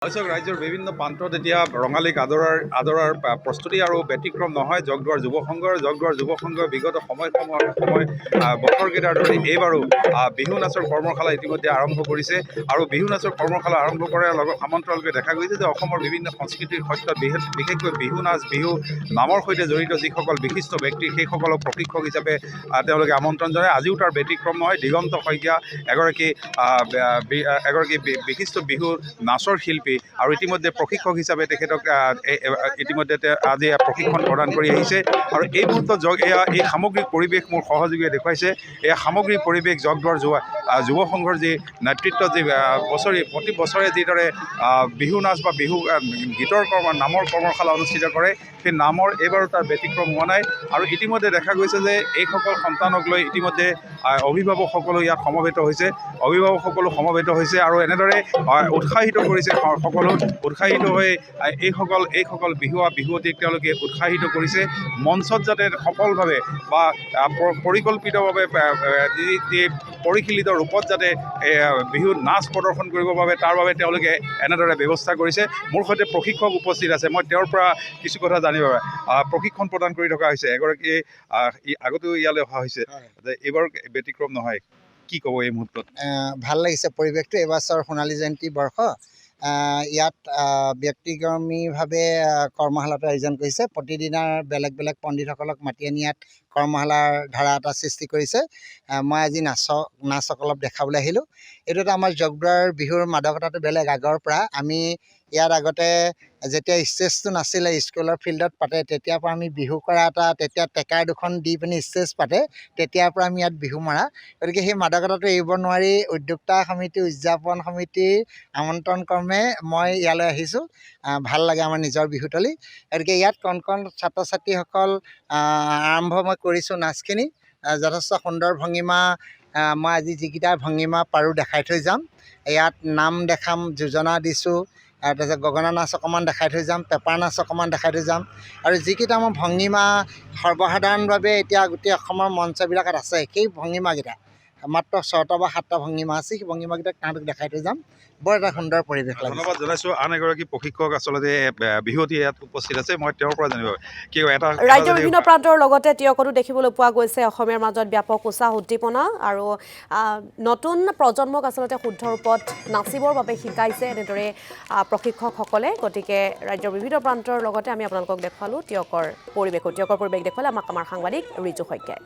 ৰাজ্যৰ বিভিন্ন প্ৰান্তত এতিয়া ৰঙালীক আদৰাৰ প্ৰস্তুতি আৰু ব্যতিক্ৰম নহয় জগদুৱাৰ যুৱ সংঘই বিগত সময় বছৰকেইটাৰ ধৰি এইবাৰো বিহু নাচৰ কৰ্মশালা ইতিমধ্যে আৰম্ভ কৰিছে আৰু বিহু নাচৰ কৰ্মশালা আৰম্ভ কৰাৰ লগত সমান্তৰালকৈ দেখা গৈছে যে অসমৰ বিভিন্ন সংস্কৃতিৰ সত্যত বিশেষকৈ বিহু নামৰ সৈতে জড়িত যিসকল বিশিষ্ট ব্যক্তি সেইসকলক প্ৰশিক্ষক হিচাপে তেওঁলোকে আমন্ত্ৰণ জনায়। আজিও তাৰ ব্যতিক্ৰম নহয়। দিগন্ত শইকীয়া এগৰাকী বিশিষ্ট বিহু নাচৰ শিল্পী আৰু ইতিমধ্যে প্ৰশিক্ষক হিচাপে তেখেতক ইতিমধ্যে আজি প্ৰশিক্ষণ প্ৰদান কৰি আহিছে আৰু এই মুহূৰ্তত এই সামগ্ৰিক পৰিৱেশ মোৰ সহযোগীয়ে দেখুৱাইছে। এই সামগ্ৰিক পৰিৱেশ জগদুৱাৰ যুৱ সংঘৰ যি নেতৃত্বত যি প্ৰতি বছৰে যিদৰে বিহু নাচ বা বিহু গীতৰ নামৰ কৰ্মশালা অনুষ্ঠিত কৰে সেই নামৰ এইবাৰো তাৰ ব্যতিক্ৰম হোৱা নাই আৰু ইতিমধ্যে দেখা গৈছে যে এইসকল সন্তানক লৈ ইতিমধ্যে অভিভাৱকসকলো ইয়াত সমবেত হৈছে আৰু এনেদৰে উৎসাহিত কৰিছে। সকলো উৎসাহিত হৈ এইসকল বিহুৱতীক তেওঁলোকে উৎসাহিত কৰিছে মঞ্চত যাতে সফলভাৱে বা পৰিকল্পিতভাৱে পৰিশীলিত ৰূপত যাতে বিহু নাচ প্ৰদৰ্শন কৰিবৰ বাবে তাৰ বাবে তেওঁলোকে এনেদৰে ব্যৱস্থা কৰিছে। মোৰ সৈতে প্ৰশিক্ষক উপস্থিত আছে। মই তেওঁৰ পৰা কিছু কথা জানিব প্ৰশিক্ষণ প্ৰদান কৰি থকা হৈছে। এগৰাকী আগতেও ইয়ালৈ অহা হৈছে যে এইবাৰ ব্যতিক্ৰম নহয়, কি ক'ব এই মুহূৰ্তত? ভাল লাগিছে পৰিৱেশটো। এইবছৰ সোণালী জয়ন্তী বৰ্ষ ইয়াত ব্যক্তিক্ৰমীভাৱে কৰ্মশালাটো আয়োজন কৰিছে। প্ৰতিদিনাৰ বেলেগ বেলেগ পণ্ডিতসকলক মাতি আনি ইয়াত কৰ্মশালাৰ ধাৰা এটা সৃষ্টি কৰিছে। মই আজি নাচ অলপ দেখাবলৈ আহিলোঁ। এইটো এটা আমাৰ জগদুৱাৰ বিহুৰ মাদকতাটো বেলেগ আগৰ পৰা। আমি ইয়াত আগতে যেতিয়া ষ্টেজটো নাছিলে স্কুলৰ ফিল্ডত পাতে তেতিয়াৰ পৰা আমি বিহু কৰা তেতিয়া টেকাৰ দুখন দি পিনি ষ্টেজ পাতে তেতিয়াৰ পৰা আমি ইয়াত বিহু মাৰা। গতিকে সেই মাদকতাটো এৰিব নোৱাৰি উদ্যোক্তা সমিতি উদযাপন সমিতিৰ আমন্ত্ৰণ ক্ৰমে মই ইয়ালৈ আহিছোঁ। ভাল লাগে আমাৰ নিজৰ বিহুতলী। গতিকে ইয়াত কণ ছাত্ৰ ছাত্ৰীসকল আৰম্ভ মই কৰিছোঁ নাচখিনি। যথেষ্ট সুন্দৰ ভংগীমা মই আজি যিকেইটা ভংগীমা পাৰোঁ দেখাই থৈ যাম। ইয়াত নাম দেখাম, যোজনা দিছোঁ, তাৰপিছত গগনা নাচ অকণমান দেখাই থৈ যাম, পেপাৰ নাচ অকণমান দেখাই থৈ যাম আৰু যিকেইটা মোৰ ভংগীমা সৰ্বসাধাৰণভাৱে এতিয়া গোটেই অসমৰ মঞ্চবিলাকত আছে সেই ভংগীমাকেইটা মাত্ৰ 6টা বা 7টা ভংগীমা আছে। সেই ভংগীমাকেইটাক তাহাঁতক দেখাই থৈ যাম। বৰ এটা সুন্দৰ পৰিৱেশ লাগে। ধন্যবাদ জনাইছোঁ। আন এগৰাকী প্ৰশিক্ষক আচলতে বিহুৱতী ইয়াত উপস্থিত আছে। মই তেওঁৰ পৰা জানিব ৰাজ্যৰ বিভিন্ন প্ৰান্তৰ লগতে টিয়কতো দেখিবলৈ পোৱা গৈছে অসমীয়াৰ মাজত ব্যাপক উৎসাহ উদ্দীপনা আৰু নতুন প্ৰজন্মক আচলতে শুদ্ধ ৰূপত নাচিবৰ বাবে শিকাইছে এনেদৰে প্ৰশিক্ষকসকলে। গতিকে ৰাজ্যৰ বিভিন্ন প্ৰান্তৰ লগতে আমি আপোনালোকক দেখুৱালোঁ টিয়কৰ পৰিৱেশ দেখুৱালে আমাক আমাৰ সাংবাদিক ৰিজু শইকীয়াই।